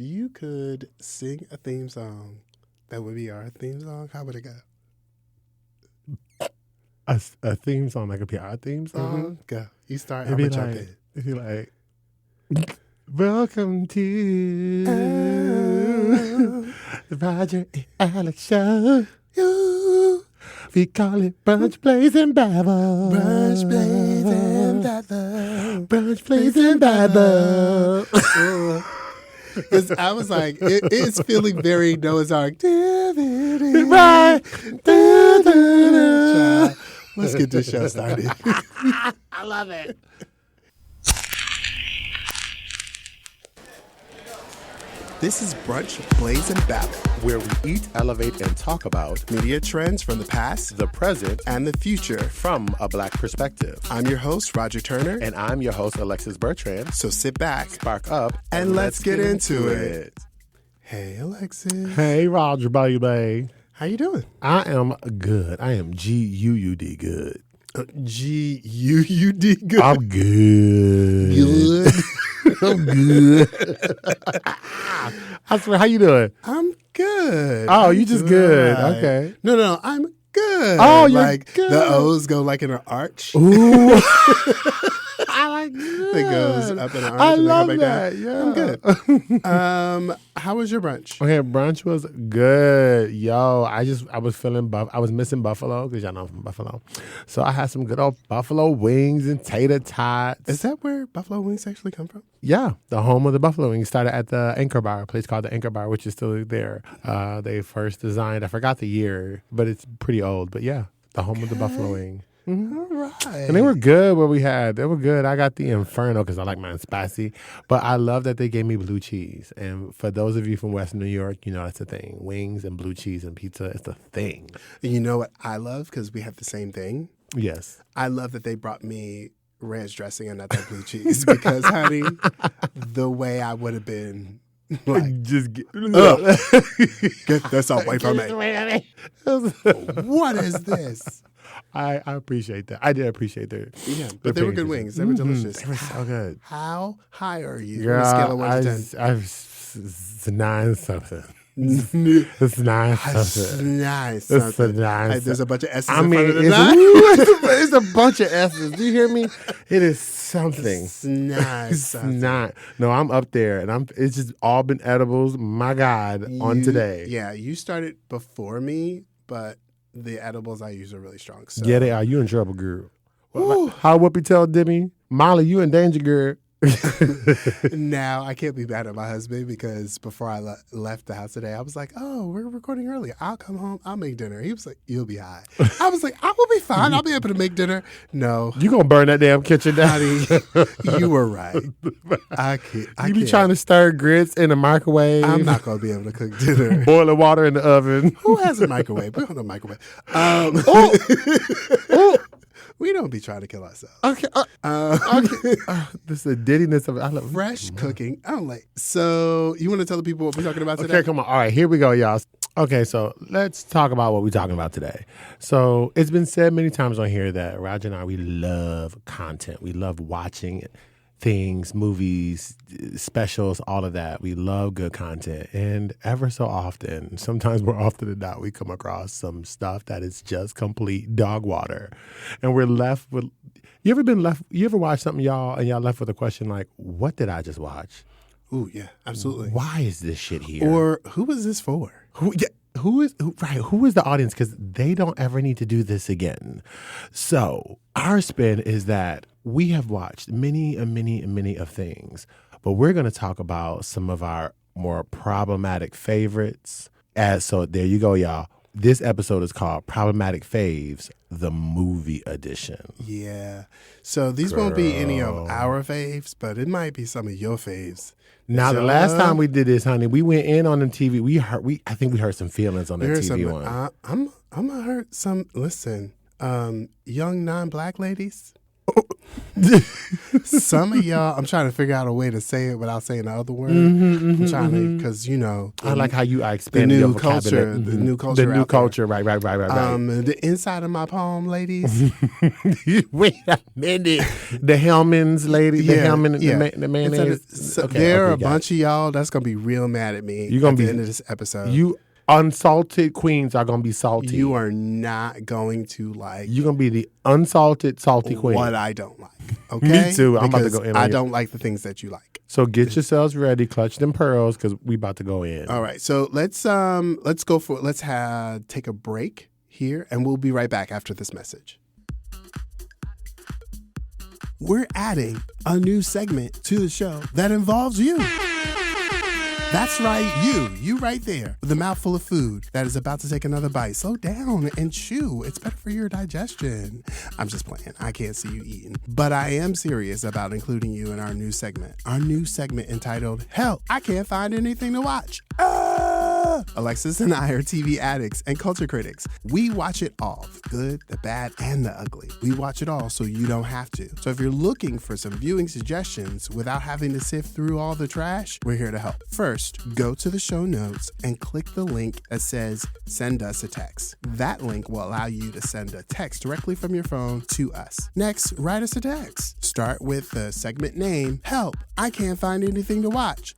You could sing a theme song that would be our theme song. How would it go? A theme song that could be our theme song. Go. You start. It'd I'm be gonna jump like, in. it'd be like, welcome to the Roger and Alex show. We call it brunch, blaze, and babble. Brunch, blaze, and babble. Brunch, blaze, and babble. Because I was like, it's feeling very Noah's Ark. Right. Child, let's get this show started. I love it. This is Brunch, Blaze, and Babble, where we eat, elevate, and talk about media trends from the past, the present, and the future from a Black perspective. I'm your host, Roger Turner. And I'm your host, Alexis Bertrand. So sit back, spark up, and let's get into it. Hey, Alexis. Hey, Roger, baby. How you doing? I am good. I am G-U-U-D good. G-U-U-D good? I'm good. Good? I'm good. I swear, how you doing? I'm good. Oh, I'm you just doing good. all right. Okay. No, I'm good. Oh, you're like, good. The O's go like in an arch. Ooh. I like good. It goes up in an arch I and love then go back that. down. Yeah. I'm good. How was your brunch? Okay, brunch was good. Yo, I was feeling I was missing Buffalo because y'all know I'm from Buffalo. So I had some good old Buffalo wings and tater tots. Is that where Buffalo wings actually come from? Yeah, the home of the Buffalo wings started at the Anchor Bar, a place called the Anchor Bar, which is still there. They first designed, I forgot the year, but it's pretty old. But yeah, the home of the Buffalo wing. Mm-hmm. All right. And they were good what we had. They were good. I got the Inferno because I like mine spicy. But I love that they gave me blue cheese. And for those of you from Western New York, you know that's a thing. Wings and blue cheese and pizza, it's a thing. You know what I love? Because we have the same thing. Yes. I love that they brought me ranch dressing and not that blue cheese. Because, honey, the way I would have been like, just get this away from me. What is this? I appreciate that. I did appreciate that. Yeah, but they were good wings. They were delicious. They were so good. How high are you Girl, on a scale of 1 to 10? It's 9 something. It's 9 something. Nice. It's a 9. Like, there's a bunch of S's I in mean, front of the it's a bunch of S's. Do you hear me? It is something. It's nice. It's not. No, I'm up there, and it's just all been edibles. My God, on today. Yeah, you started before me, but the edibles I use are really strong. So. Yeah, they are. You in trouble, girl. How Whoopi tell Demi, Molly, you in danger, girl. Now, I can't be mad at my husband because before I left the house today, I was like, oh, we're recording early. I'll come home. I'll make dinner. He was like, you'll be high. I was like, I will be fine. I'll be able to make dinner. No. You going to burn that damn kitchen down. Honey, you were right. I You be trying to stir grits in the microwave. I'm not going to be able to cook dinner. Boiling water in the oven. Who has a microwave? We don't have a microwave. We don't be trying to kill ourselves. Okay. Okay. This is the dittiness of it. I love Fresh cooking. I don't like. So, you want to tell the people what we're talking about today? Okay, come on. All right, here we go, y'all. Okay, so let's talk about what we're talking about today. So, it's been said many times on here that Roger and I, we love content. We love watching things, movies, specials, all of that. We love good content. And ever so often, sometimes more often than not, we come across some stuff that is just complete dog water. And we're left with, you ever watch something, y'all, and y'all left with a question like, what did I just watch? Ooh, yeah, absolutely. Why is this shit here? Or who was this for? Who is the audience? Because they don't ever need to do this again. So our spin is that we have watched many of things, but we're going to talk about some of our more problematic favorites. So there you go, y'all. This episode is called Problematic Faves, the movie edition. Yeah. So these won't be any of our faves, but it might be some of your faves. Now, the last time we did this, honey, we went in on the TV. I think we heard some feelings on the TV one. I'm gonna hurt some. Listen, young non-black ladies. Some of y'all, I'm trying to figure out a way to say it without saying the other word. Mm-hmm, I'm trying to, because I like how you are the expanding your new vocabulary. culture, the Mhm. new culture, The new out there. culture, right. The inside of my poem, ladies. Wait a minute. The Hellman's lady, the Hellman, the mayonnaise. There are a got it. bunch of y'all that's gonna be real mad at me You're gonna at the be- end of this episode. You unsalted queens are gonna be salty. You are not going to like You're gonna be the unsalted salty queen. what I don't like. Okay, Me too. I'm about to Because go in on I you. don't like the things that you like. So get yourselves ready, clutch them pearls, because we about to go in. All right, so let's take a break here, and we'll be right back after this message. We're adding a new segment to the show that involves you. That's right, you right there, with a mouthful of food that is about to take another bite. Slow down and chew. It's better for your digestion. I'm just playing. I can't see you eating. But I am serious about including you in our new segment. Our new segment entitled, Help, I Can't Find Anything to Watch. Alexis and I are TV addicts and culture critics. We watch it all, the good, the bad, and the ugly. We watch it all so you don't have to. So if you're looking for some viewing suggestions without having to sift through all the trash, we're here to help. First, go to the show notes and click the link that says send us a text. That link will allow you to send a text directly from your phone to us. Next, write us a text. Start with the segment name, Help, I Can't Find Anything to Watch.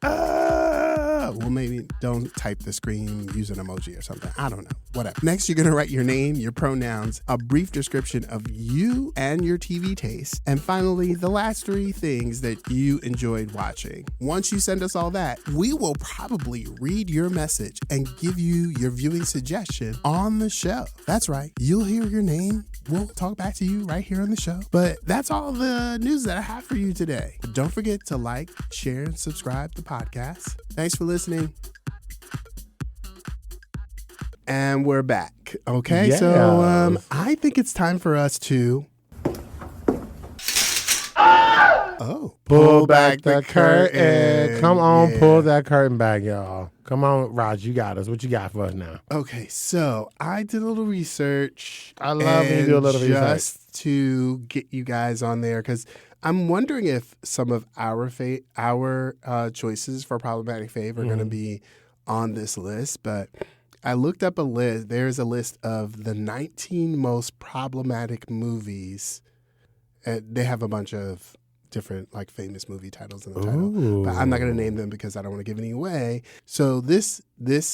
Well, maybe don't type the screen, use an emoji or something. I don't know. Whatever. Next, you're going to write your name, your pronouns, a brief description of you and your TV taste, and finally, the last 3 things that you enjoyed watching. Once you send us all that, we will probably read your message and give you your viewing suggestion on the show. That's right. You'll hear your name. We'll talk back to you right here on the show. But that's all the news that I have for you today. But don't forget to like, share, and subscribe to the podcast. Thanks for listening. And we're back. Okay, Yes. so I think it's time for us to Pull back the curtain. Come on, Yeah. pull that curtain back, y'all. Come on, Raj, you got us. What you got for us now? Okay, so I did a little research. I love when you do a little research. just to get you guys on there, because I'm wondering if some of our choices for problematic fave are going to be on this list. But I looked up a list. There's a list of the 19 most problematic movies. They have a bunch of different like famous movie titles in the title, but I'm not going to name them because I don't want to give any away. So this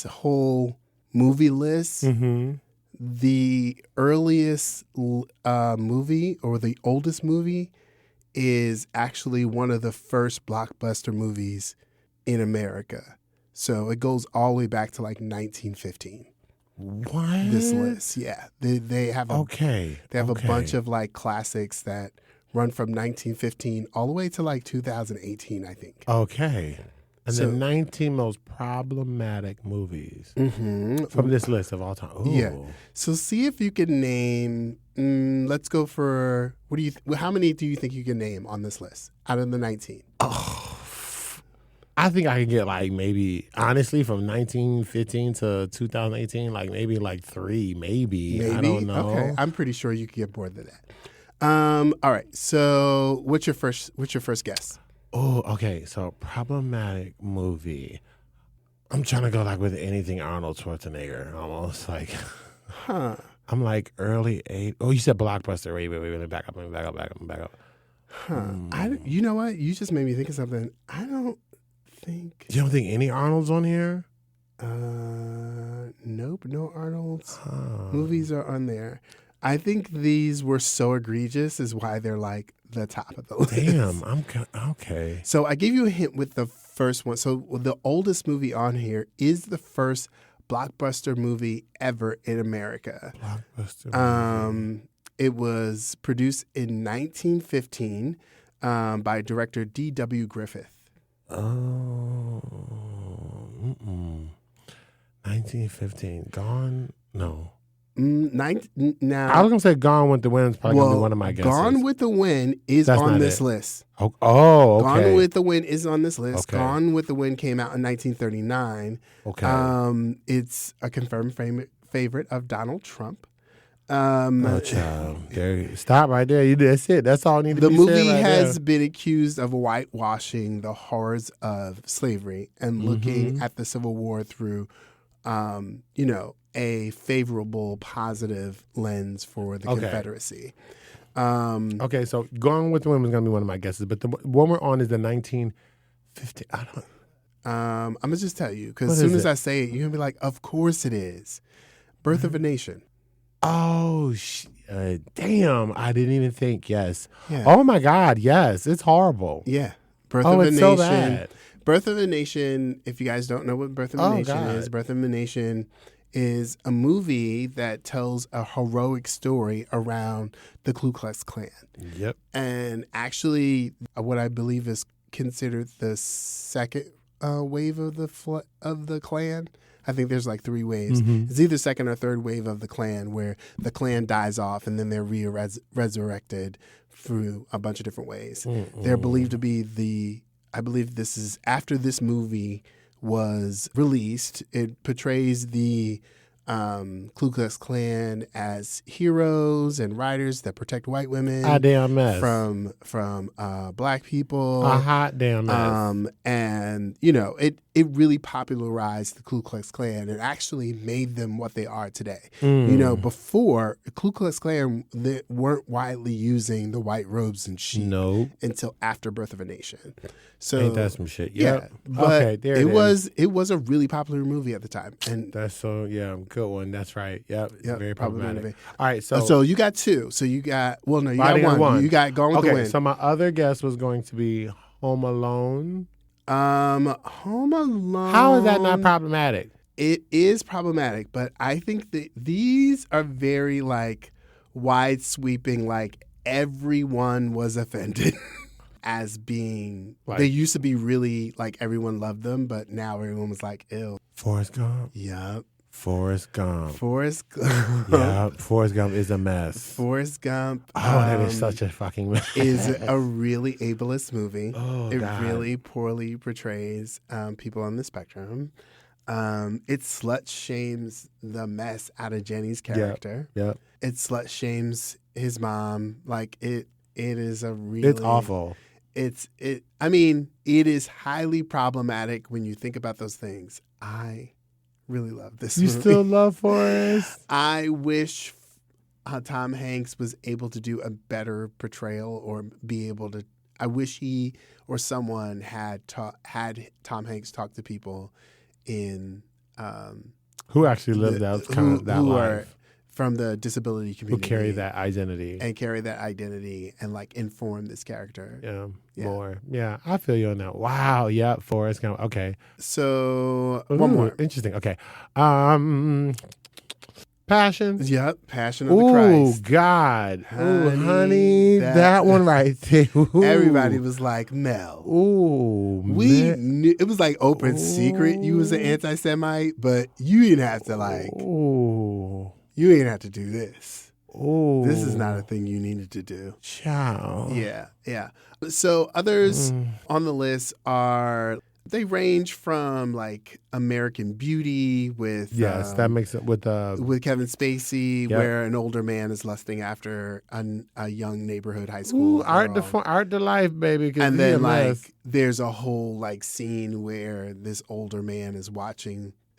whole movie list, the earliest movie or the oldest movie is actually one of the first blockbuster movies in America. So it goes all the way back to like 1915. What? This list, yeah, they have a They have a bunch of like classics that run from 1915 all the way to like 2018, I think. Okay. And So- the 19 most problematic movies from this list of all time. Ooh. Yeah. So see if you can name. Let's go for how many do you think you can name on this list out of the 19? I think I can get like maybe, honestly, from 1915 to 2018, like maybe like 3, maybe. I don't know. Okay, I'm pretty sure you could get more than that. All right. So what's your first guess? Oh, okay. So problematic movie. I'm trying to go like with anything Arnold Schwarzenegger, almost like. I'm like early 8. Oh, you said blockbuster. Wait. Let me back up. You know what? You just made me think of something. I don't think. You don't think any Arnold's on here? Nope. No Arnold's movies are on there. I think these were so egregious is why they're like the top of the list. Damn, okay. So I gave you a hint with the first one. So the oldest movie on here is the first blockbuster movie ever in America. Blockbuster movie. It was produced in 1915 by director D.W. Griffith. Oh, 1915. Gone? No. Now, I was gonna say Gone with the Wind is probably gonna be one of my guesses. Gone with the Wind is That's on not this it. list. Okay. Gone with the Wind is on this list. Okay. Gone with the Wind came out in 1939. Okay. It's a confirmed favorite of Donald Trump. Oh, child. There, stop right there. That's it. That's all I need to The be movie said right has there. been accused of whitewashing the horrors of slavery and looking at the Civil War through, a favorable, positive lens for the Okay. Confederacy. Okay, so Gone with the Wind was going to be one of my guesses, but the one we're on is the 1950. I don't. I'm gonna just tell you because What as soon is as it? I say it, you're gonna be like, "Of course it is." Birth of a Nation. Oh, damn! I didn't even think. Yes. Yeah. Oh my God! Yes, it's horrible. Yeah. Birth Oh, of a it's Nation. so bad. Birth of a Nation, if you guys don't know what Birth of a Oh, Nation God. is, Birth of a Nation is a movie that tells a heroic story around the Ku Klux Klan. Yep. And actually, what I believe is considered the second wave of the Klan. I think there's like three waves. It's either second or third wave of the Klan where the Klan dies off and then they're resurrected through a bunch of different ways. They're believed to be I believe this is after this movie was released. It portrays the Ku Klux Klan as heroes and riders that protect white women A damn mess. from black people. A hot damn mess. And it really popularized the Ku Klux Klan and actually made them what they are today. Before Ku Klux Klan, they weren't widely using the white robes and sheep Nope. until after Birth of a Nation. So Ain't that some shit? yeah, Yep. but Okay, there it was a really popular movie at the time, and That's so good one. That's right. Yep. Very popular problematic. movie. All right. So you got two. So you got you I got didn't one. You got Gone with the Okay. Wind. So my other guess was going to be Home Alone. Home Alone. How is that not problematic? It is problematic, but I think that these are very like wide sweeping. Like everyone was offended as being. Like- they used to be really like everyone loved them, but now everyone was like, "Ew." Forrest Gump. Yep. Forrest Gump. Forrest Gump. Yeah, Forrest Gump is a mess. Forrest Gump. Oh, that is such a fucking mess. is a really ableist movie. Oh, it God. really poorly portrays people on the spectrum. It slut shames the mess out of Jenny's character. Yep. It slut shames his mom. Like it is a really. It's awful. I mean, it is highly problematic when you think about those things. I really love this You movie. still love Forrest? I wish Tom Hanks was able to do a better portrayal or be able to. I wish he or someone had Tom Hanks talk to people in Who actually lived that kind of that who life? are from the disability Who community carry that identity? and carry that identity and like inform this character. Yeah, more. Yeah, I feel you on that. Wow. Yeah, Forrest Gump. Okay. So Ooh, one more. Interesting. Okay. Passion. Yep, Passion of the Oh Christ. God. Ooh, Honey, honey, that one right there. Ooh. Everybody was like, Mel. Ooh, We man. knew, it was like open secret you was an anti-Semite, but you didn't have to like, Ooh. you didn't have to do this. Ooh. This is not a thing you needed to do. Child. Yeah. So others on the list they range from like American Beauty with Yes, that makes it with Kevin Spacey, Yep. where an older man is lusting after a young neighborhood high school ooh, art girl. to life, baby. 'Cause And he then a mess. like there's a whole like scene where this older man is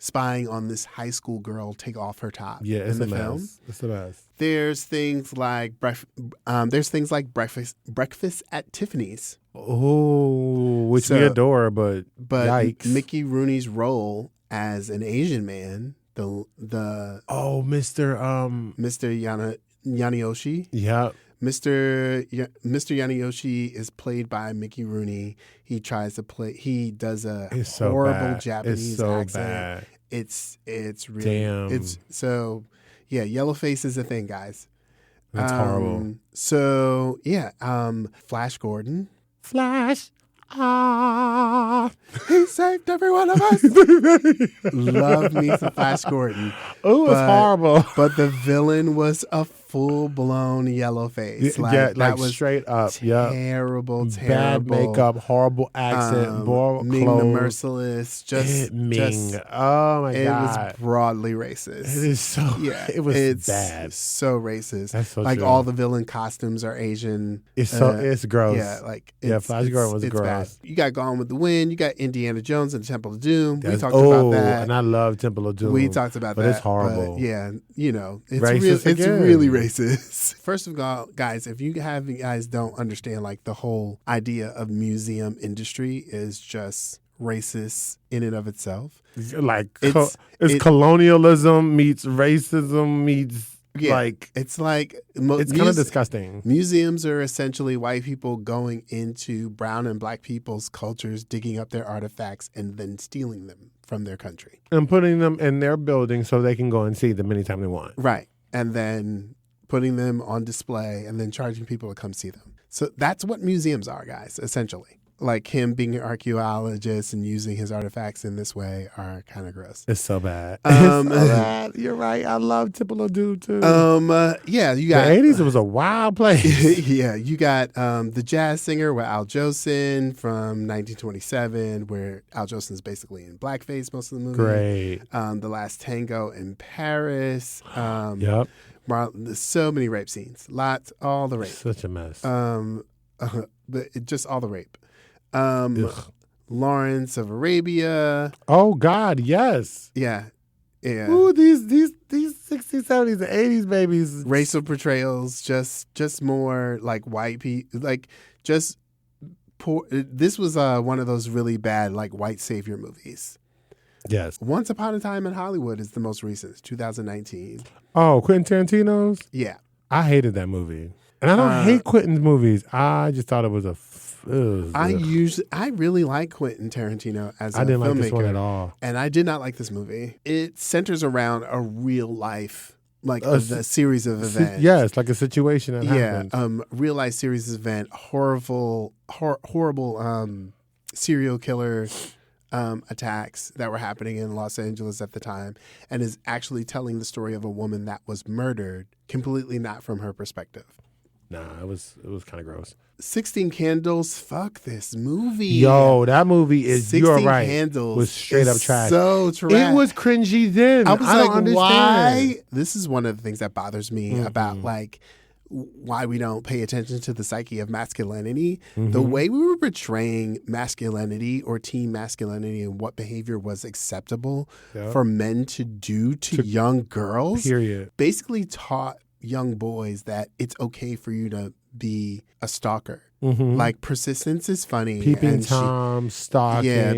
spying on this high school girl take off her top yeah, it's in the a mess. film. It's a mess. There's things like breakfast at Tiffany's. Oh, which we So- adore, but yikes. Mickey Rooney's role as an Asian man, the Oh, Mr. Mr. Yanioshi. Yeah. Mr. Yanioshi is played by Mickey Rooney. He does a It's so horrible bad. Japanese It's so accent. bad. It's really Damn. it's so yeah, yellow face is a thing, guys. That's horrible. So yeah, Flash Gordon. Flash. Ah. He saved every one of us. Love me some Flash Gordon. Oh, it's But- horrible. But the villain was a full blown yellow face. Yeah, that was straight up. Yeah. terrible, Bad makeup, horrible accent, poor Ming the clothes. Merciless, Ming. Oh my it God. was broadly racist. It is so. Yeah, It was it's bad. so racist. That's so like true. all the villain costumes are Asian. It's so. It's gross. Yeah, Flash Gordon was it's gross. bad. You got Gone with the Wind. You got Indiana Jones and the Temple of Doom. We talked oh, about that. and I love Temple of Doom. We talked about but that. it's horrible. But yeah, it's Racist it's again. really racist. First of all, guys, if you guys don't understand, like the whole idea of museum industry is just racist in and of itself. Like It's colonialism meets racism meets it's like it's kind of disgusting. Museums are essentially white people going into brown and black people's cultures, digging up their artifacts, and then stealing them from their country and putting them in their building so they can go and see them anytime they want. Right, and then putting them on display, and then charging people to come see them. So that's what museums are, guys. Essentially. Like him being an archaeologist and using his artifacts in this way are kind of gross. It's so bad. It's so bad. You're right. I love Temple of Doom too. Yeah, you got the 80s. It was a wild place. Yeah, you got The Jazz Singer with Al Jolson from 1927, where Al Jolson's basically in blackface most of the movie. Great. The Last Tango in Paris. Yep. There's so many rape scenes. Lots, all the rape. Such a mess. Just all the rape. Lawrence of Arabia. Oh God, yes. Yeah. Ooh, these 60s, 70s, and 80s babies. Racial portrayals, just more like white people, like just poor. This was one of those really bad like white savior movies. Yes. Once Upon a Time in Hollywood is the most recent, 2019. Oh, Quentin Tarantino's? Yeah. I hated that movie. And I don't hate Quentin's movies. I just thought it was I really like Quentin Tarantino as a filmmaker. I didn't like this one at all. And I did not like this movie. It centers around a real life, like a series of events. Yes, like a situation that happens. Real life series of event, horrible serial killer attacks that were happening in Los Angeles at the time, and is actually telling the story of a woman that was murdered completely not from her perspective. Nah, it was kind of gross. 16 Candles, fuck this movie. Yo, that movie is, 16 you're right, Candles was straight up trash. So trash. It was cringy then. I was I like, don't understand. why? This is one of the things that bothers me about like why we don't pay attention to the psyche of masculinity. The way we were portraying masculinity or teen masculinity and what behavior was acceptable for men to do to young girls, period, basically taught young boys that it's okay for you to be a stalker. Like persistence is funny. Peeping Tom, stalking. Yeah,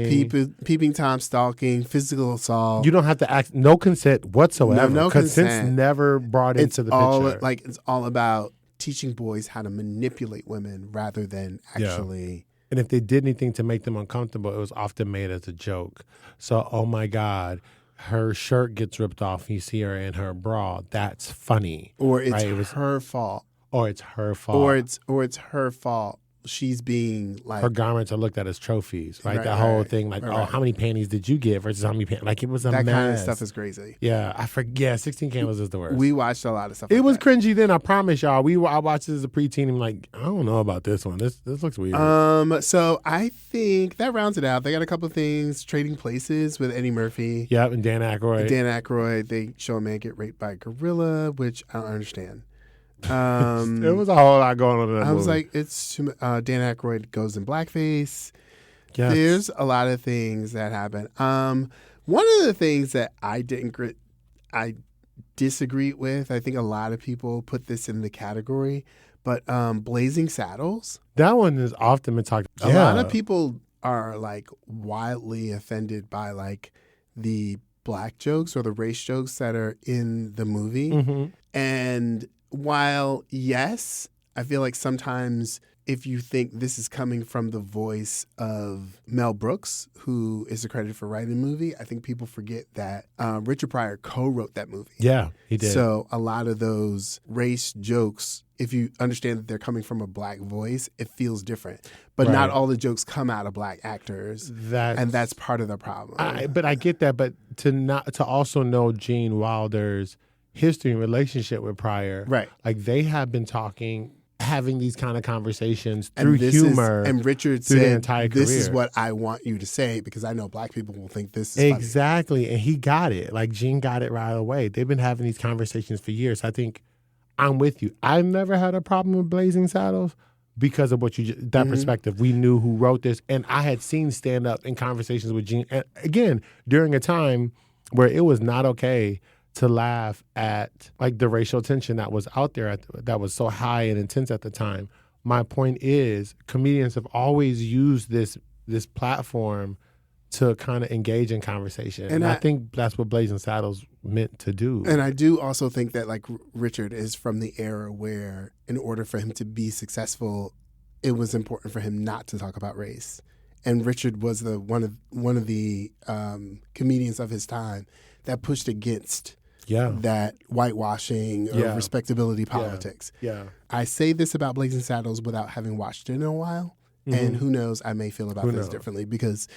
peeping Tom, stalking, physical assault. You don't have to act. No consent whatsoever. No Consent's never brought into the picture. It's all about teaching boys how to manipulate women rather than actually. And if they did anything to make them uncomfortable, it was often made as a joke. So, oh my God, her shirt gets ripped off and you see her in her bra. That's funny. Or it's her fault. Or it's her fault. Or it's her fault. She's being like... Her garments are looked at as trophies, right? That whole thing, like, how many panties did you get versus how many panties? Like, it was a mess. That kind of stuff is crazy. Yeah, I forget. 16 Candles is the worst. We watched a lot of stuff It was cringy then, I promise y'all. I watched this as a preteen and I'm like, I don't know about this one. This looks weird. So I think that rounds it out. They got a couple of things. Trading Places with Eddie Murphy. Yep, and Dan Aykroyd. They show a man get raped by a gorilla, which I don't understand. There was a whole lot going on in that movie. I was like, it's Dan Aykroyd goes in blackface. Yes. There's a lot of things that happen. One of the things that I disagreed with, I think a lot of people put this in the category, but Blazing Saddles. That one is often been talked about. A lot of people are like wildly offended by like the black jokes or the race jokes that are in the movie. And while, yes, I feel like sometimes if you think this is coming from the voice of Mel Brooks, who is accredited for writing the movie, I think people forget that Richard Pryor co-wrote that movie. Yeah, he did. So a lot of those race jokes, if you understand that they're coming from a black voice, it feels different. But not all the jokes come out of black actors, and that's part of the problem. But I get that. But to also know Gene Wilder's history and relationship with Pryor. Right. Like they have been talking, having these kind of conversations through humor. And Richard through their said, entire "This is career. what I want you to say because I know black people will think this is funny." Exactly. And he got it. Like Gene got it right away. They've been having these conversations for years. I think I'm with you. I've never had a problem with Blazing Saddles because of what that perspective. We knew who wrote this. And I had seen stand up in conversations with Gene. And again, during a time where it was not okay to laugh at like the racial tension that was out there that was so high and intense at the time. My point is comedians have always used this platform to kind of engage in conversation. And I think that's what Blazing Saddles meant to do. And I do also think that like Richard is from the era where in order for him to be successful, it was important for him not to talk about race. And Richard was one of the comedians of his time that pushed against that whitewashing or respectability politics. Yeah. I say this about Blazing Saddles without having watched it in a while. And who knows, I may feel about things differently because,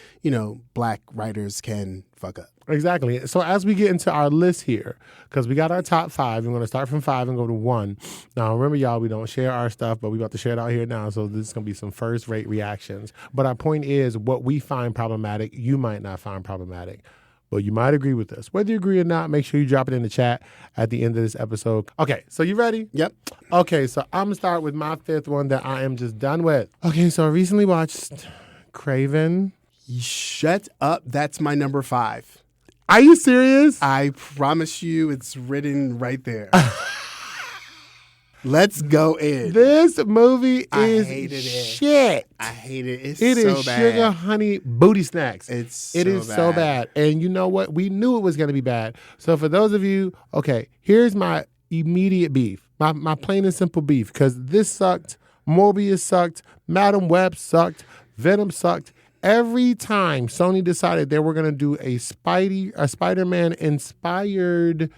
black writers can fuck up. Exactly. So as we get into our list here, because we got our top 5, we're going to start from 5 and go to 1. Now, remember, y'all, we don't share our stuff, but we're about to share it out here now. So this is going to be some first-rate reactions. But our point is, what we find problematic, you might not find problematic. But you might agree with us. Whether you agree or not, make sure you drop it in the chat at the end of this episode. Okay, so you ready? Yep. Okay, so I'm going to start with my 5th one that I am just done with. Okay, so I recently watched Craven. Shut up. That's my number 5. Are you serious? I promise you it's written right there. Let's go in. This movie is shit. I hate it. It is so bad. Sugar Honey Booty Snacks. It is so bad. And you know what? We knew it was going to be bad. So for those of you, okay, here's my immediate beef. My plain and simple beef. Because this sucked. Morbius sucked. Madam Web sucked. Venom sucked. Every time Sony decided they were going to do a Spider-Man inspired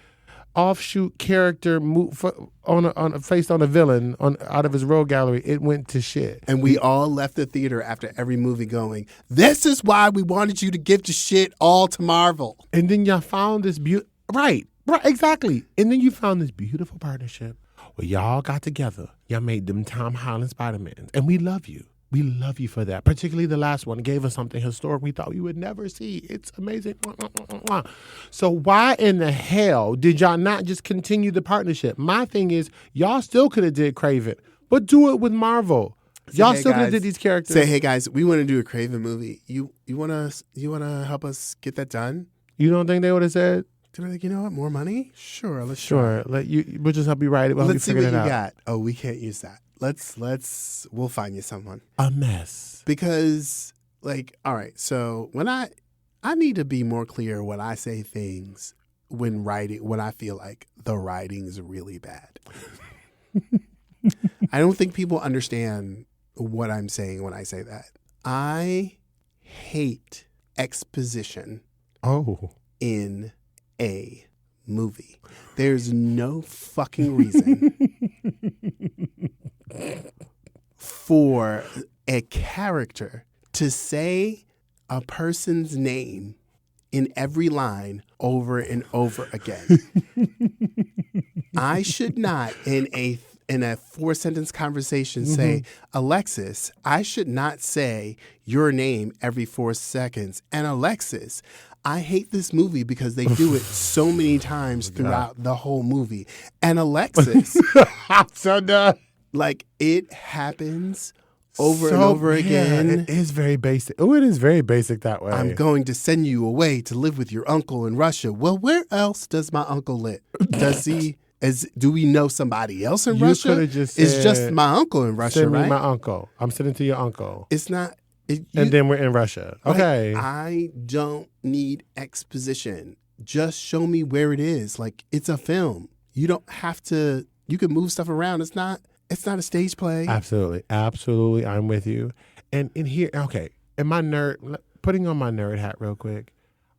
offshoot character based on a villain out of his rogue gallery, it went to shit. And we all left the theater after every movie going, this is why we wanted you to give the shit all to Marvel. And then y'all found this right, exactly. And then you found this beautiful partnership where y'all got together. Y'all made them Tom Holland Spider-Mans. And we love you. We love you for that. Particularly the last one gave us something historic we thought we would never see. It's amazing. So why in the hell did y'all not just continue the partnership? My thing is, y'all still could have did Craven, but do it with Marvel. Y'all still could have did these characters. Say, hey guys, we want to do a Craven movie. You wanna help us get that done? You don't think they would have said? They were like, you know what, more money? Sure, let's try. We'll just help you write it. Let's see what you got. Oh, we can't use that. We'll find you someone. A mess. Because, all right, so when I need to be more clear when I say things when I feel like the writing is really bad. I don't think people understand what I'm saying when I say that. I hate exposition in a movie. There's no fucking reason for a character to say a person's name in every line over and over again. I should not in a 4-sentence conversation say, Alexis, I should not say your name every 4 seconds. And Alexis, I hate this movie because they do it so many times throughout the whole movie. And Alexis, so done. It happens over and over again. It is very basic. Oh, it is very basic that way. I'm going to send you away to live with your uncle in Russia. Well, where else does my uncle live? Do we know somebody else in Russia? Could have just said, it's just my uncle in Russia, send me right? my uncle. I'm sending to your uncle. It's not. And then we're in Russia. Okay. I don't need exposition. Just show me where it is. It's a film. You don't have to. You can move stuff around. It's not a stage play. Absolutely. I'm with you. And in here, okay, and putting on my nerd hat real quick,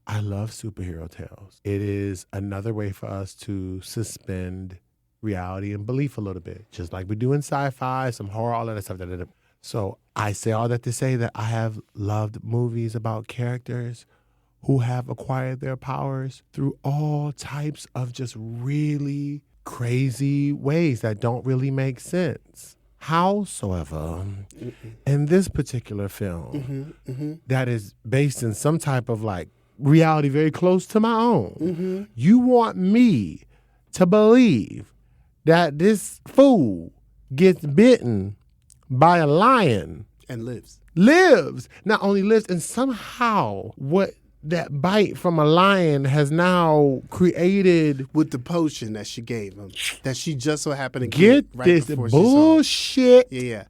I love superhero tales. It is another way for us to suspend reality and belief a little bit, just like we do in sci-fi, some horror, all that stuff. So I say all that to say that I have loved movies about characters who have acquired their powers through all types of just really crazy ways that don't really make sense. Howsoever, in this particular film, that is based in some type of like reality very close to my own, you want me to believe that this fool gets bitten by a lion And lives. not only lives, and somehow what that bite from a lion has now created. With the potion that she gave him, that she just so happened to Get right this before she saw him. bullshit. Yeah.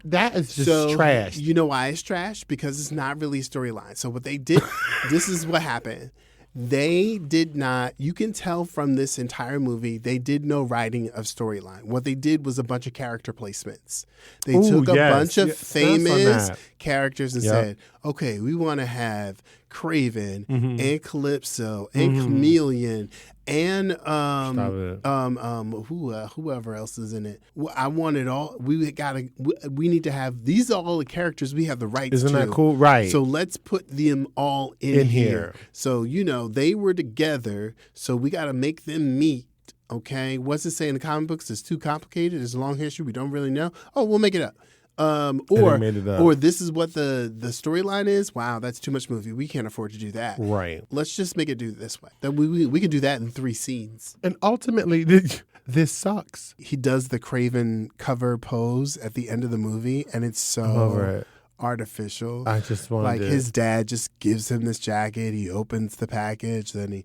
That is just trash. You know why it's trash? Because it's not really a storyline. So what they did, this is what happened. They did not, you can tell from this entire movie, they did no writing of storyline. What they did was a bunch of character placements. They took a bunch of famous characters and said, okay, we want to have Craven and Calypso and Chameleon and whoever else is in it. I want it all. We need to have these are all the characters we have the rights to. Isn't that cool? Right. So let's put them all in here. So they were together. So we got to make them meet. Okay, what's it say in the comic books? It's too complicated. It's a long history. We don't really know. Oh, we'll make it up. Or this is what the storyline is. Wow, that's too much movie. We can't afford to do that. Right. Let's just make it do it this way. Then we can do that in 3 scenes. And ultimately, this sucks. He does the Craven cover pose at the end of the movie, and it's so over it. Artificial. I just wanted his dad just gives him this jacket. He opens the package, then he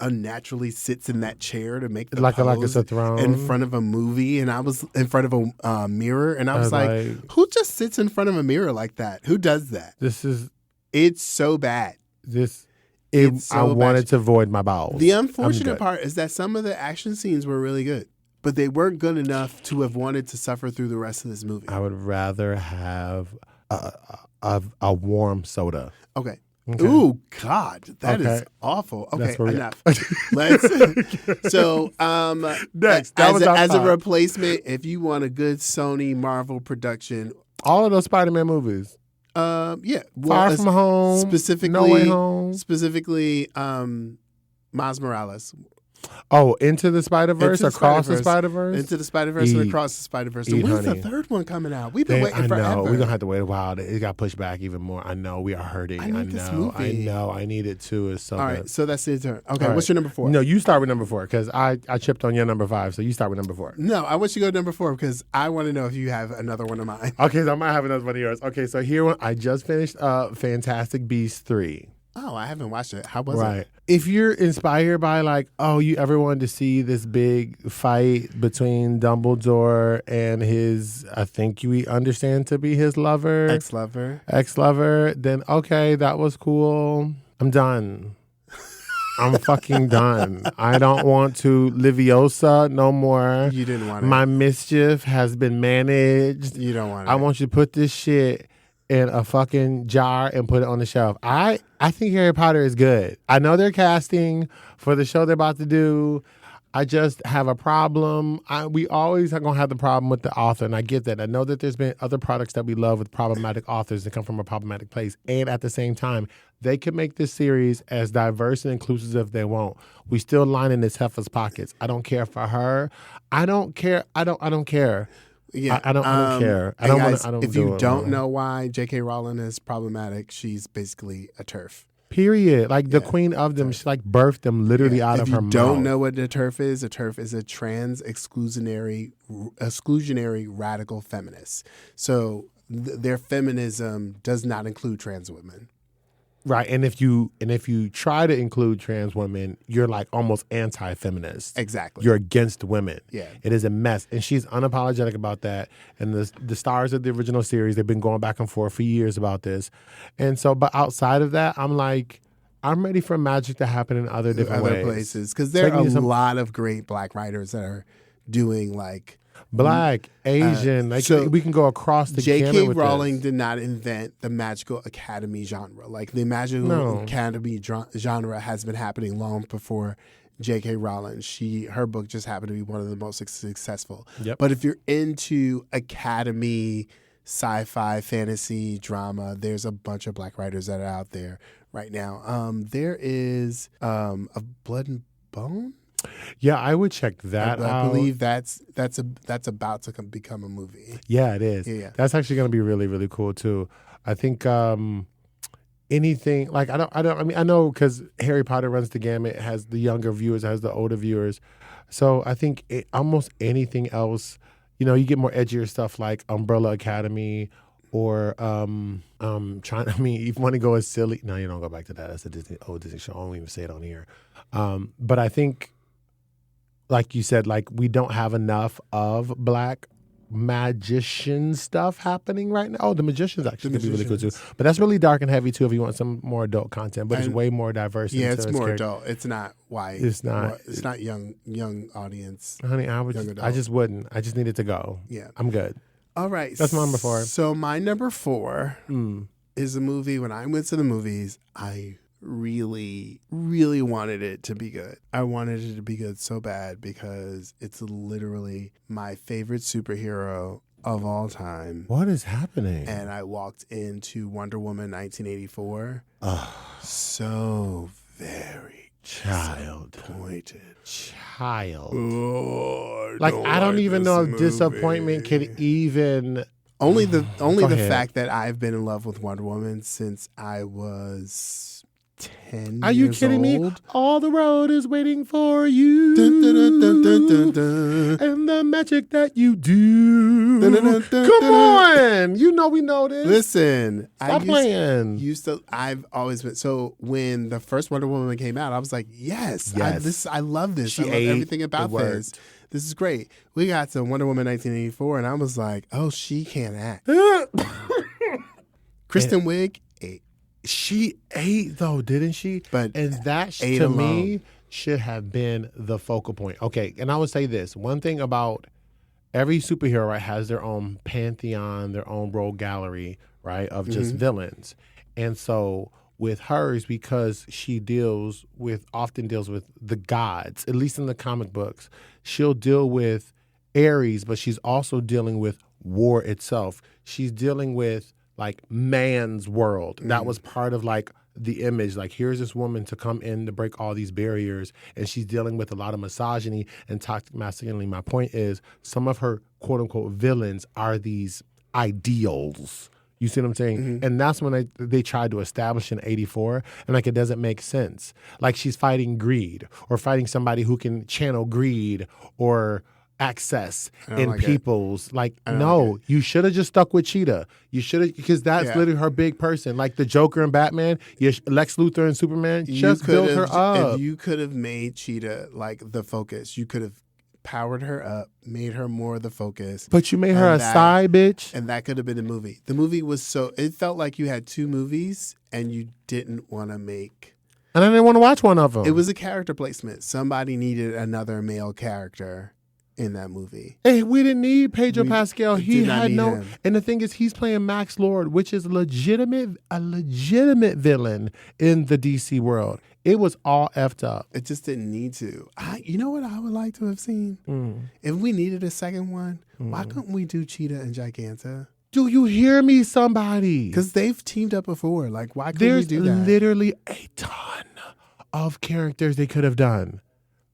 unnaturally sits in that chair to make the like pose it's a throne in front of a movie, and I was in front of a mirror, and I was like, who just sits in front of a mirror like that? Who does that? It's so bad. I wanted to void my bowels. The unfortunate part is that some of the action scenes were really good, but they weren't good enough to have wanted to suffer through the rest of this movie. I would rather have a warm soda. Okay. Ooh, God, that is awful. Okay, enough. Let's. So, next, as a replacement, if you want a good Sony Marvel production, all of those Spider-Man movies. Yeah, Far From Home, specifically, No Way Home, Miles Morales. Oh, Into the Spider-Verse, Across the Spider-Verse? Into the Spider-Verse and Across the Spider-Verse. So when's the third one coming out? We've been waiting forever. I know. We're going to have to wait a while. It got pushed back even more. I know. We are hurting. I need this movie. I know. I need it too. It's so all good. right. So that's the turn. Okay. What's your number 4? No, you start with number 4 because I chipped on your number 5. So you start with number 4. No, I want you to go to number 4 because I want to know if you have another one of mine. Okay. So I might have another one of yours. Okay. So here I just finished Fantastic Beasts 3. Oh, I haven't watched it. How was it? Right. If you're inspired by you ever wanted to see this big fight between Dumbledore and his, I think we understand to be his lover. Ex-lover. Then, okay, that was cool. I'm done. I'm fucking done. I don't want to Leviosa no more. You didn't want it. My mischief has been managed. You don't want it. I want you to put this shit in a fucking jar and put it on the shelf. I think Harry Potter is good. I know they're casting for the show they're about to do. I just have a problem. We always are going to have the problem with the author, and I get that. I know that there's been other products that we love with problematic authors that come from a problematic place. And at the same time, they can make this series as diverse and inclusive as they want. We still line in this heifer's pockets. I don't care for her. I don't care. I don't care. Yeah, I don't care. If you don't know why J.K. Rowling is problematic, she's basically a TERF. Period. The queen of them, she birthed them literally out of her mouth. If you don't know what a TERF is a trans exclusionary radical feminist. So their feminism does not include trans women. Right, and if you try to include trans women, you're almost anti-feminist. Exactly, you're against women. Yeah, it is a mess, and she's unapologetic about that. And the stars of the original series, they've been going back and forth for years about this. And so, but outside of that, I'm ready for magic to happen in other different ways. Places, because there are a lot of great Black writers that are doing Black, Asian, we can go across the gamut J.K. with Rowling this. did not invent the magical academy genre. The magical academy genre has been happening long before J.K. Rowling. Her book just happened to be one of the most successful. Yep. But if you're into academy, sci-fi, fantasy, drama, there's a bunch of Black writers that are out there right now. There is a Blood and Bone. Yeah, I would check that I out. believe that's about to become a movie. Yeah, it is. Yeah. That's actually going to be really, really cool too. I think anything like I mean I know because Harry Potter runs the gamut, it has the younger viewers, it has the older viewers. So I think almost anything else, you get more edgier stuff like Umbrella Academy or trying. I mean, if you want to go as silly, no, you don't go back to that. That's a old Disney show. I won't even say it on here. But I think, like you said, like we don't have enough of Black magician stuff happening right now. Oh, the magicians actually could be really cool too. But that's really dark and heavy too if you want some more adult content. But it's way more diverse. Yeah, it's more adult. It's not white. It's not. It's not young audience. Honey, I just wouldn't. I just needed to go. Yeah, I'm good. All right, that's my number 4. So my number 4 is a movie. When I went to the movies, I really, really wanted it to be good. I wanted it to be good so bad because it's literally my favorite superhero of all time. What is happening? And I walked into Wonder Woman 1984. So very disappointed. Oh, I don't even know if disappointment could even. Only the fact that I've been in love with Wonder Woman since I was 10 Are you years kidding me? old. All the road is waiting for you. Dun, dun, dun, dun, dun, dun, dun. And the magic that you do. Dun, dun, dun, dun, Come dun. on. We know this. Listen, Stop playing. I've always been, so when the first Wonder Woman came out, I was like, yes. I love this. I love everything about this. This is great. We got to Wonder Woman 1984, and I was like, oh, she can't act. Kristen Wiig ate. She ate, though, didn't she? And that, to me, should have been the focal point. Okay, and I would say this. One thing about every superhero, right, has their own pantheon, their own rogue gallery, right, of just villains. And so with hers, because she often deals with the gods, at least in the comic books, she'll deal with Ares, but she's also dealing with war itself. She's dealing with like man's world. That was part of like the image. Like, here's this woman to come in to break all these barriers, and she's dealing with a lot of misogyny and toxic masculinity. My point is, some of her quote unquote villains are these ideals. You see what I'm saying? And that's when they tried to establish in 84, and like it doesn't make sense. Like she's fighting greed or fighting somebody who can channel greed or access in people's you should have just stuck with Cheetah. You should have, because that's literally her big person. Like the Joker and Batman, Lex Luthor and Superman just built her up. If you could have made Cheetah like the focus, you could have powered her up, made her more the focus. But you made her a side bitch. And that could have been the movie. The movie was it felt like you had 2 movies and you didn't want to make. And I didn't want to watch one of them. It was a character placement. Somebody needed another male character in that movie. Hey, we didn't need Pedro Pascal. He had no him. And the thing is, he's playing Max Lord, which is a legitimate villain in the DC world. It was all effed up. It just didn't need to. You know what I would like to have seen? If we needed a second one, why couldn't we do Cheetah and Giganta? Do you hear me, somebody? Because they've teamed up before. Like, why couldn't we do that? There's literally a ton of characters they could have done.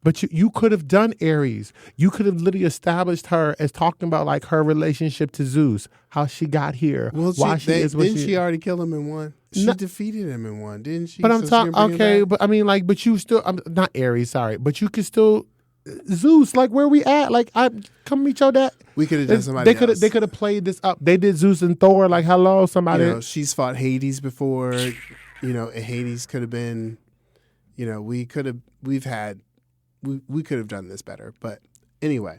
But you could have done Ares. You could have literally established her as talking about like her relationship to Zeus, how she got here, why she is what didn't she already kill him in one? She defeated him in one, didn't she? But I'm talking, okay, but I mean, like, but you still, not Ares, sorry, but you could still, Zeus, like, where we at? Like, come meet your dad. We could have done somebody else. They could have played this up. They did Zeus and Thor, like, hello, somebody. She's fought Hades before. Hades could have been, we could have done this better. But anyway.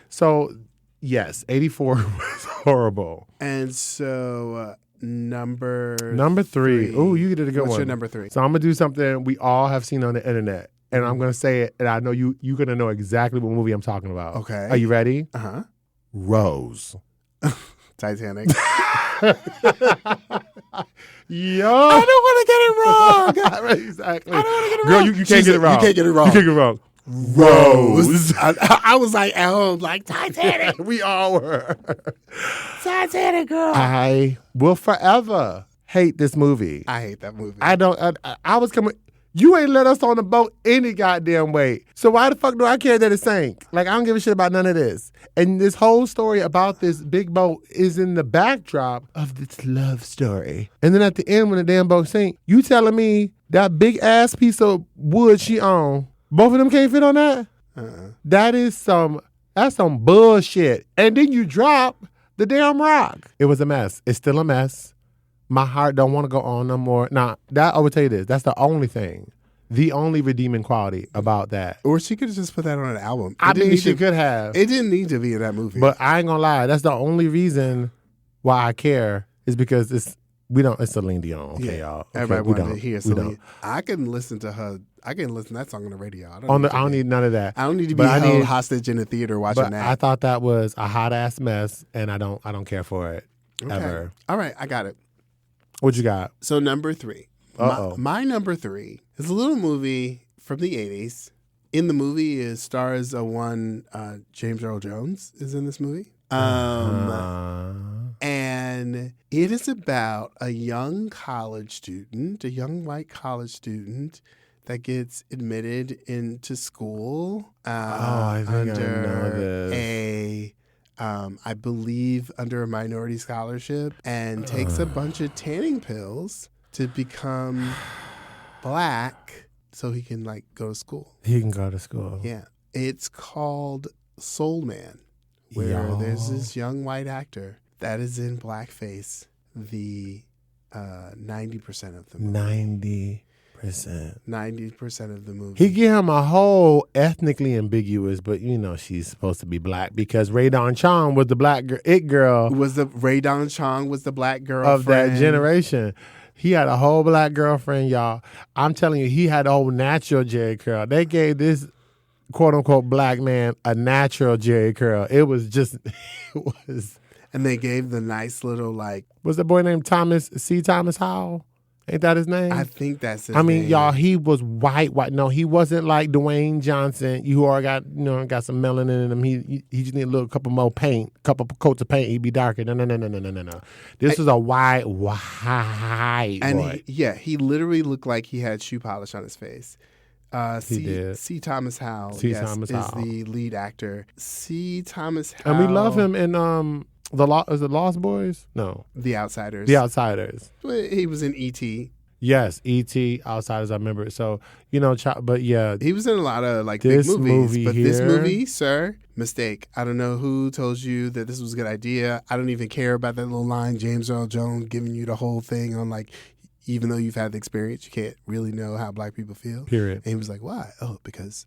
So, yes, 84 was horrible. And so, number 3. Oh, you did a good one. What's your number 3? So I'm going to do something we all have seen on the internet. And I'm going to say it, and I know you're going to know exactly what movie I'm talking about. Okay. Are you ready? Uh-huh. Rose. Titanic. Yo. I don't want to get it wrong. Exactly. I don't want to get it Girl, wrong. you can't get it wrong. You can't get it wrong. You can't get it wrong. Rose. I was like, like Titanic. We all were. Titanic, girl. I will forever hate this movie. I hate that movie. I don't. I was coming. You ain't let us on the boat any goddamn way. So why the fuck do I care that it sank? Like, I don't give a shit about none of this. And this whole story about this big boat is in the backdrop of this love story. And then at the end, when the damn boat sank, you telling me that big ass piece of wood she owned, both of them can't fit on that? That's some bullshit. And then you drop the damn rock. It was a mess. It's still a mess. My heart don't want to go on no more. Now, I will tell you this. That's the only thing. The only redeeming quality about that. Or she could have just put that on an album. I mean, she could have. It didn't need to be in that movie. But I ain't gonna lie. That's the only reason why I care is because it's Celine Dion. Okay, y'all. Okay, everybody wanted to hear Celine. I can listen to her. I can listen to that song on the radio. I don't need none of that. I don't need to be held hostage in the theater watching that. I thought that was a hot ass mess, and I don't care for it ever. All right, I got it. What you got? So number 3. My number 3 is a little movie from the 80s. In the movie stars one James Earl Jones is in this movie. And it is about a young college student, a young white college student that gets admitted into school I think I know this. I believe under a minority scholarship, and takes a bunch of tanning pills to become black so he can go to school. He can go to school. Yeah. It's called Soul Man, where there's this young white actor that is in blackface the 90% of the movie. 90% of the movie. He give him a whole ethnically ambiguous, but she's supposed to be black because Ray Don Chong was the black it girl. Ray Don Chong was the black girl of that generation. He had a whole black girlfriend, y'all. I'm telling you, he had a whole natural Jerry curl. They gave this quote unquote black man a natural Jerry curl. It was just, And they gave the nice little what's the boy named Thomas Howell? Ain't that his name? I think that's his name. I mean, y'all, he was white. No, he wasn't like Dwayne Johnson. You already got some melanin in him. He just need a couple more paint, couple coats of paint. He'd be darker. No. This was a white boy. And he literally looked like he had shoe polish on his face. He did. C. Thomas Howell, is the lead actor. C. Thomas Howell. And we love him in is it Lost Boys? No. The Outsiders. The Outsiders. He was in E.T. Yes, E.T., Outsiders, I remember it. So, but yeah. He was in a lot of big movies. This movie, sir, mistake. I don't know who told you that this was a good idea. I don't even care about that little line, James Earl Jones giving you the whole thing on even though you've had the experience, you can't really know how black people feel. Period. And he was like, why? Oh, because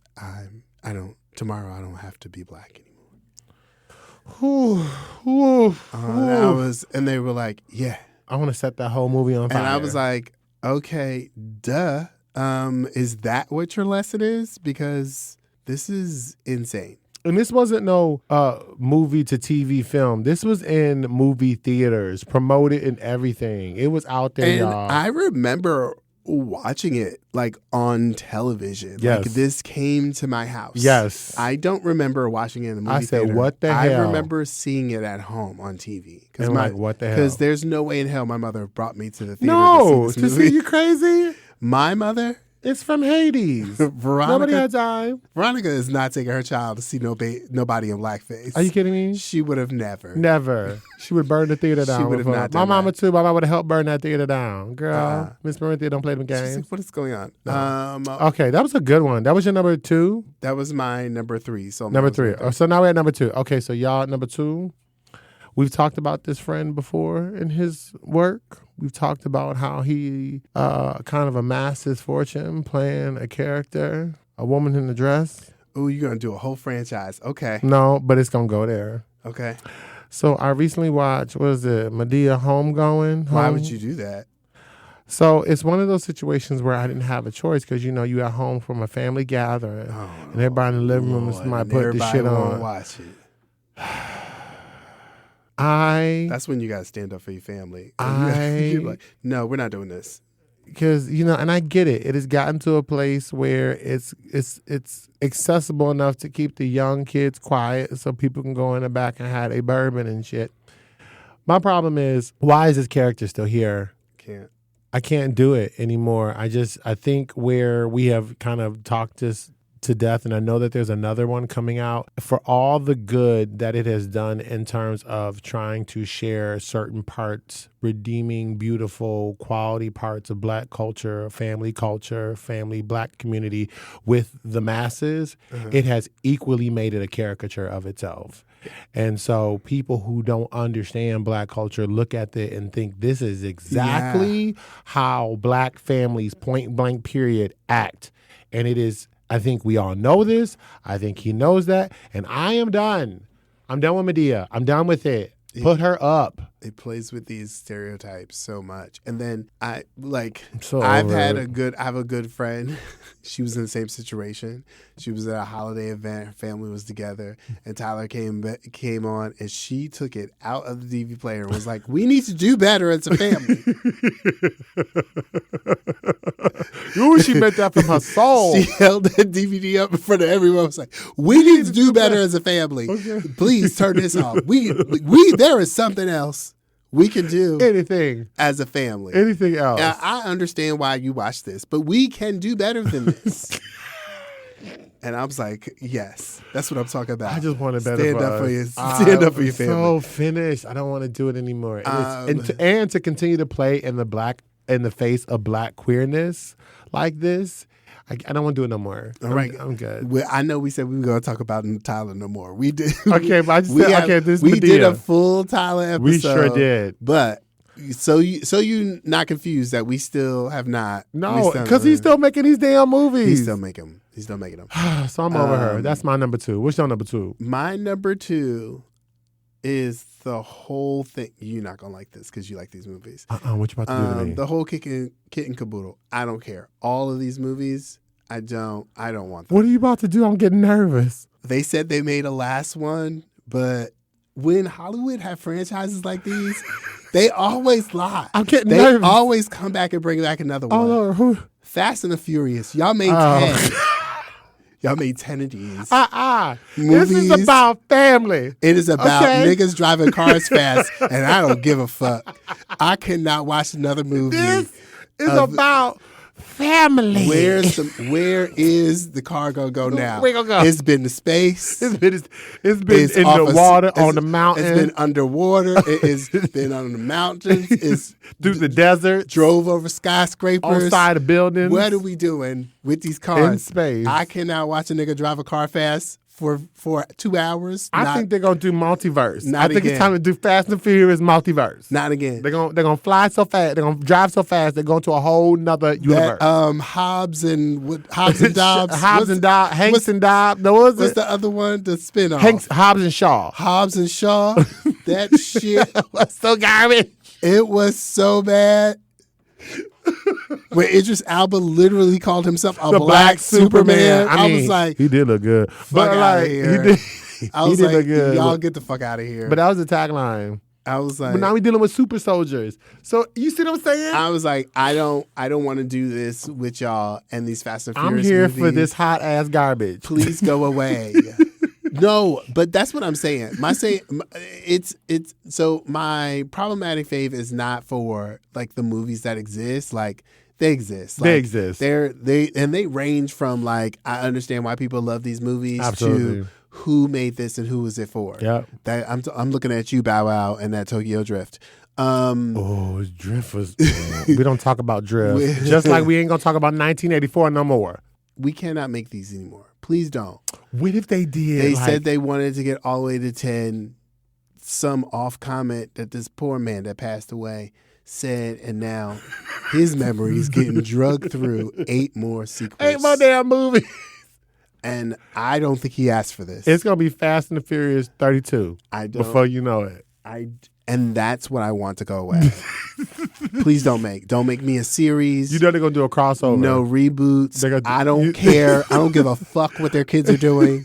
tomorrow I don't have to be black anymore. And they were like, yeah. I want to set that whole movie on fire. And I was like, okay, duh. Is that what your lesson is? Because this is insane. And this wasn't no movie to TV film. This was in movie theaters, promoted and everything. It was out there, and y'all. I remember watching it on television. Yes. This came to my house. Yes. I don't remember watching it in the movie theater. I said, what the hell? I remember seeing it at home on TV. What the hell? Because there's no way in hell my mother brought me to the theater to see you crazy? My mother? It's from Hades. Nobody had time. Veronica is not taking her child to see nobody in blackface. Are you kidding me? She would have never. Never. She would burn the theater down. She would have not done My mama that. too. My mama would have helped burn that theater down. Girl, Miss Marinthia don't play them games. She's like, what is going on? No. Okay, that was a good one. That was your number 2? That was my number 3. So number 3. So now we're at number 2. Okay, so y'all at number 2. We've talked about this friend before in his work. We've talked about how he kind of amassed his fortune playing a character, a woman in a dress. Ooh, you're going to do a whole franchise. Okay. No, but it's going to go there. Okay. So I recently watched, Medea Homegoing? Why would you do that? So it's one of those situations where I didn't have a choice because, you at home from a family gathering and everybody in the living room and somebody put the shit on. Watch it. That's when you got to stand up for your family. You're like, no, we're not doing this. Because, and I get it. It has gotten to a place where it's accessible enough to keep the young kids quiet so people can go in the back and have a bourbon and shit. My problem is, why is this character still here? can't. I can't do it anymore. I think where we have kind of talked this to death, and I know that there's another one coming out, for all the good that it has done in terms of trying to share certain parts, redeeming beautiful quality parts of Black culture, family Black community with the masses, it has equally made it a caricature of itself. And so people who don't understand Black culture look at it and think this is exactly how Black families, point blank period, act. And it is, I think we all know this. I think he knows that. And I am done. I'm done with Medea. I'm done with it. Put her up. It plays with these stereotypes so much. And then I so have a good friend. She was in the same situation. She was at a holiday event. Her family was together, and Tyler came on, and she took it out of the DVD player and was like, "We need to do better as a family." Ooh, she meant that from her soul. She held that DVD up in front of everyone. Was like, "We need to do better as a family. Okay. Please turn this off. We there is something else we can do anything as a family. Anything else. I understand why you watch this, but we can do better than this." And I was like, yes, that's what I'm talking about. I just want to stand up for you. Stand up for your family. So finished. I don't want to do it anymore. And to continue to play in the face of Black queerness like this, I don't want to do it no more. All right, I'm good. I know we said we were going to talk about Tyler no more. We did. Okay, but I just said, this we Medea. did a full Tyler episode. We sure did. But so you not confused that we still have not. No, because he's still making these damn movies. He's still making them. So I'm over her. That's my number 2. What's your number 2? My number 2 is the whole thing. You're not gonna like this because you like these movies. What you about to do to me? The whole Kit and Caboodle. I don't care. All of these movies, I don't want them. What are you about to do? I'm getting nervous. They said they made a last one, but when Hollywood have franchises like these, they always lie. I'm getting nervous. They always come back and bring back another one. Oh Lord, who? Fast and the Furious. Y'all made 10. Y'all made 10 of these. This is about family. It is about niggas driving cars fast, and I don't give a fuck. I cannot watch another movie. This is about family. Where is the car gonna go now? Where gonna go? It's been to space. It's been in the water, on the mountain. It's been underwater. It's been on the mountains. It's through the desert. Drove over skyscrapers. On side of buildings. What are we doing with these cars? In space. I cannot watch a nigga drive a car fast for 2 hours. I think they're gonna do multiverse. I think it's time to do Fast and Furious multiverse. Not again. They're gonna fly so fast. They're gonna drive so fast. They're going to a whole nother universe. Hobbs and Dobbs. Hanks and Dobbs. What's the other one? The spinoff. Hobbs and Shaw. Hobbs and Shaw. That shit was so garbage. It was so bad. When Idris Elba literally called himself a black Superman, I was like, he did look good. Fuck out of here. I was like, look good. Y'all get the fuck out of here. But that was the tagline. I was like, but now we're dealing with super soldiers. So you see what I'm saying? I was like, I don't want to do this with y'all and these Fast and Furious I'm here movies. for this hot ass garbage. Please go away. No, but that's what I'm saying. So my problematic fave is not for like the movies that exist. Like they exist. They exist. They range from like I understand why people love these movies to who made this and who was it for. Yeah. I'm looking at you, Bow Wow, and that Tokyo Drift. Drift was. We don't talk about Drift. Just like we ain't gonna talk about 1984 no more. We cannot make these anymore. Please don't. What if they did? They said they wanted to get all the way to 10. Some off comment that this poor man that passed away said, and now his memory is getting drugged through 8 more sequels. 8 more damn movies. And I don't think he asked for this. It's going to be Fast and the Furious 32. Before you know it. And that's what I want to go away. Please don't make me a series. You know they're going to do a crossover. No reboots. I don't care. I don't give a fuck what their kids are doing.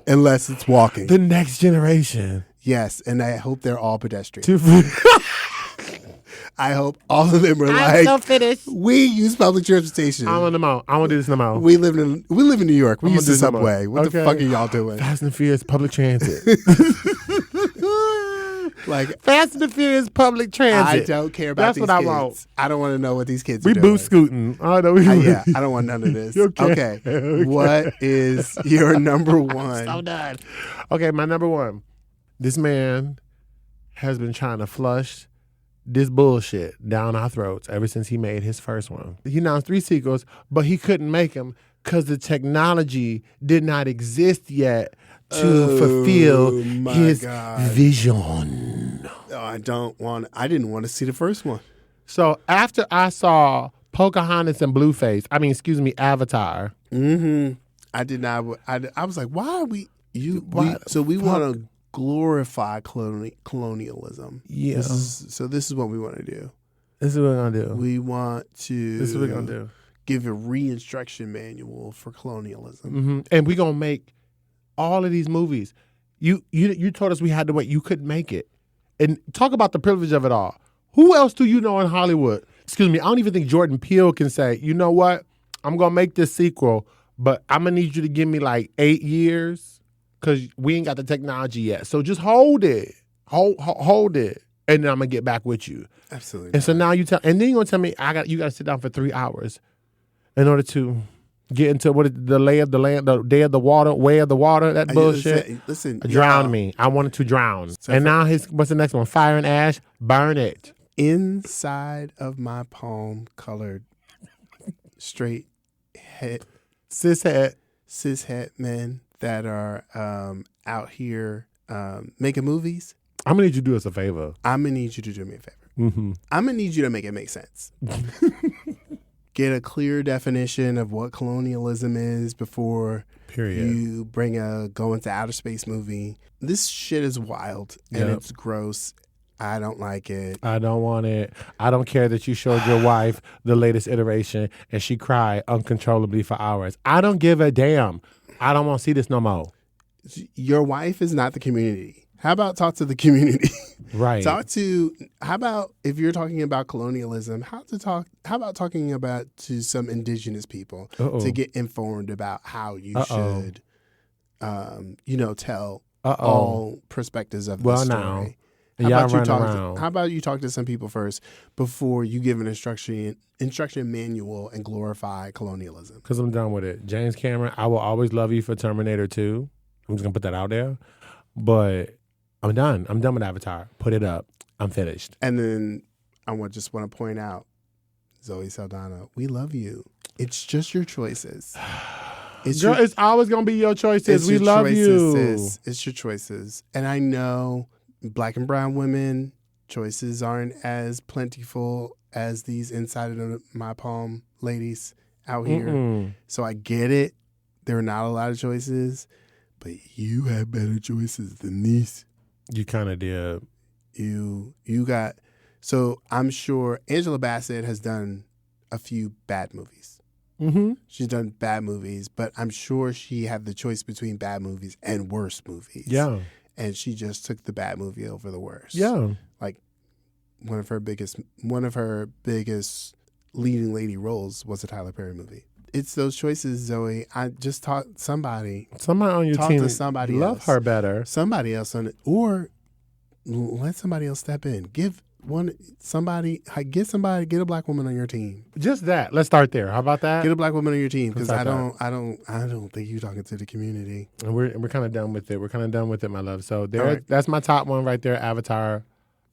Unless it's walking. The next generation. Yes, and I hope they're all pedestrian. I hope all of them are so finished. We use public transportation. I want to do this no more. We live in New York. We use the subway. What the fuck are y'all doing? Fast and Furious public transit. Like, Fast and the Furious public transit. I don't care about That's these what kids. I want. I don't want to know what these kids We are doing. boot scooting. Oh, no, Yeah, I don't want none of this. Okay. Okay. What is your number one? So done. Okay, my number one. This man has been trying to flush this bullshit down our throats ever since he made his first one. He announced 3 sequels, but he couldn't make them because the technology did not exist yet to fulfill my his God. vision. Oh, I didn't want to see the first one. So after I saw Pocahontas and Avatar. Mm-hmm. I did not. I was like, why are we? We want to glorify colonialism. Yeah. This is what we want to do. This is what we're gonna do. We want to. This is what we're gonna do. Give a re-instruction manual for colonialism. Mm-hmm. And we're gonna make all of these movies. You told us we had to wait. You couldn't make it. And talk about the privilege of it all. Who else do you know in Hollywood? Excuse me, I don't even think Jordan Peele can say, you know what? I'm going to make this sequel, but I'm going to need you to give me like 8 years because we ain't got the technology yet. So just hold it. Hold it. And then I'm going to get back with you. Absolutely. And so now and then you're going to tell me you got to sit down for 3 hours in order to get into the lay of the land, the day of the water, way of the water, that bullshit. Listen, drown me. I wanted to drown. And now what's the next one? Fire and ash, burn it. Inside of my palm colored straight head cis het men that are out here making movies. I'm gonna need you to do us a favor. I'm gonna need you to do me a favor. Mm-hmm. I'm gonna need you to make it make sense. Get a clear definition of what colonialism is before you bring a go into outer space movie. This shit is wild and it's gross. I don't like it. I don't want it. I don't care that you showed your wife the latest iteration and she cried uncontrollably for hours. I don't give a damn. I don't want to see this no more. Your wife is not the community. How about talk to the community? Right. How about if you're talking about colonialism, how about talking about to some indigenous people to get informed about how you should, tell all perspectives of the story. How about you talk to some people first before you give an instruction manual and glorify colonialism? Because I'm done with it. James Cameron, I will always love you for Terminator 2. I'm just going to put that out there. But I'm done. I'm done with Avatar. Put it up. I'm finished. And then I just want to point out, Zoe Saldana, we love you. It's just your choices. It's always going to be your choices. We love you. It's your choices. And I know Black and brown women, choices aren't as plentiful as these inside of my palm ladies out here. Mm-mm. So I get it. There are not a lot of choices, but you have better choices than these. You kind of did. You got. So I'm sure Angela Bassett has done a few bad movies. Mm-hmm. She's done bad movies, but I'm sure she had the choice between bad movies and worse movies. Yeah. And she just took the bad movie over the worst. Yeah. Like one of her biggest leading lady roles was a Tyler Perry movie. It's those choices, Zoe. I just taught somebody on your team to somebody love else. her better. Somebody else on it, or let somebody else step in. Get a black woman on your team. Just that. Let's start there. How about that? Get a black woman on your team, because I don't think you're talking to the community. And we're kind of done with it. We're kind of done with it, my love. So right. That's my top one right there. Avatar,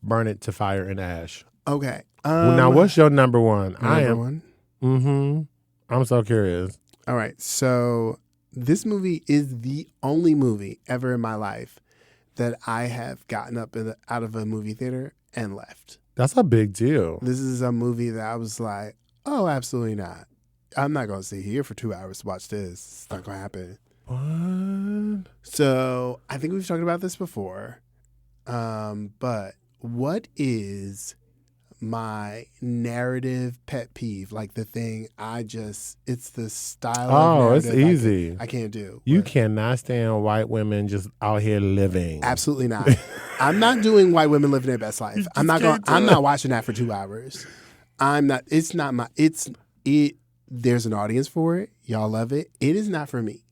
burn it to fire and ash. Okay. Now, what's your number one? Number one. Mm-hmm. I'm so curious. All right. So this movie is the only movie ever in my life that I have gotten up out of a movie theater and left. That's a big deal. This is a movie that I was like, oh, absolutely not. I'm not going to sit here for 2 hours to watch this. It's not going to happen. What? So I think we've talked about this before. But what is my narrative pet peeve? Like the thing it's the style of it's easy. I can't do. You cannot stand white women just out here living. Absolutely not. I'm not doing white women living their best life. I'm not watching that for 2 hours. There's an audience for it. Y'all love it. It is not for me.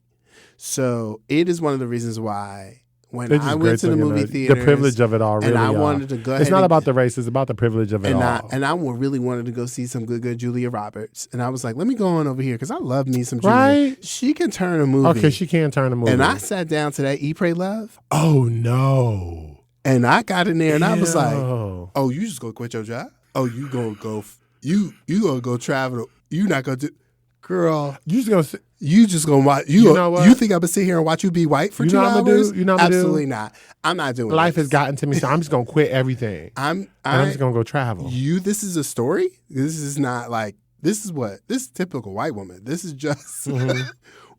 So it is one of the reasons why when They're just I great went to the together. movie theater, The privilege of it all, really. and I y'all. wanted to go ahead. It's not and- about the race. It's about the privilege of it and all. I really wanted to go see some good Julia Roberts, and I was like, let me go on over here because I love me some Julia. Right? She can turn a movie. Okay, she can turn a movie. And I sat down to that Eat, Pray, Love, Oh, no. and I got in there, and I was like, Ew. oh, you just gonna quit your job? Oh, you gonna go? You gonna go travel? You not gonna do? Girl, You just gonna sit. you just gonna watch? You know what? You think I'm gonna sit here and watch you be white for You 2 know what I'm hours? gonna do? You know what I'm gonna do? Absolutely not. I'm not doing. Life this. has gotten to me, so I'm just gonna quit everything. And I'm just gonna go travel. This is a story. This is not like this is typical white woman. This is just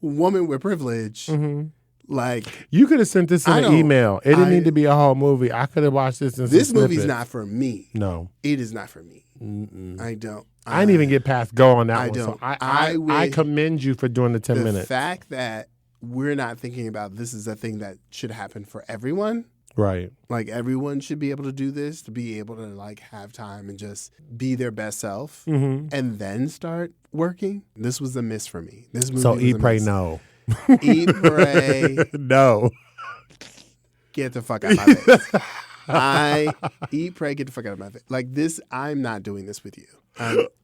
woman with privilege. Mhm. Like You could have sent this in I an don't- email. It didn't I- need to be a whole movie. I could have watched this in some this movie's snippets. not for me. No. It is not for me. Mm-mm. I don't. I didn't even get past go on that I one. don't. So I I commend you for doing the 10 the minutes. fact that we're not thinking about this is a thing that should happen for everyone. Right. Like everyone should be able to do this, to be able to like have time and just be their best self, Mm-hmm. and then start working. This was a miss for me. This movie So was eat, a pray, miss. no. Eat, pray, No. get the fuck out of my face. Eat, pray, get the fuck out of my face. Like this, I'm not doing this with you.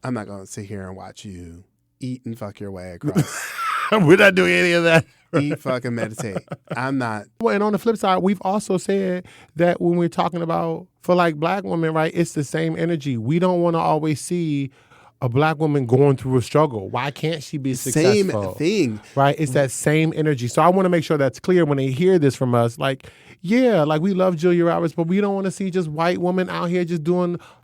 I'm not going to sit here and watch you eat and fuck your way across. We're not doing any of that. Eat, fuck, and meditate. I'm not. Well, and on the flip side, we've also said that when we're talking about for like black women, right, it's the same energy. We don't want to always see a black woman going through a struggle. Why can't she be successful? Same thing. Right? It's that same energy. So I want to make sure that's clear when they hear this from us. Like, yeah, like we love Julia Roberts, but we don't want to see just white women out here just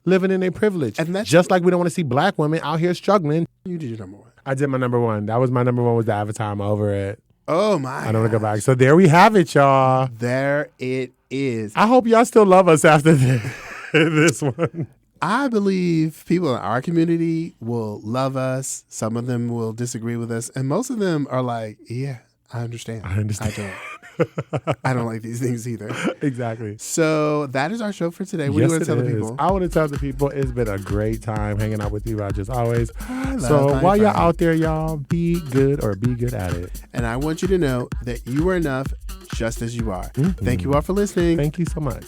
living in their privilege. And that's just like we don't want to see black women out here struggling. You did your number one. I did my number one. That was my number one, was the Avatar. I'm over it. Oh my! I don't want to go back. So there we have it, y'all. There it is. I hope y'all still love us after this one. I believe people in our community will love us. Some of them will disagree with us, and most of them are like, "Yeah, I understand. I understand. I don't like these things either." Exactly. So that is our show for today. What do you want to tell the people? I want to tell the people it's been a great time hanging out with you, Roger, as always. I love So my while y'all friend. out there, y'all be good or be good at it. And I want you to know that you are enough just as you are. Thank you all for listening. Thank you so much.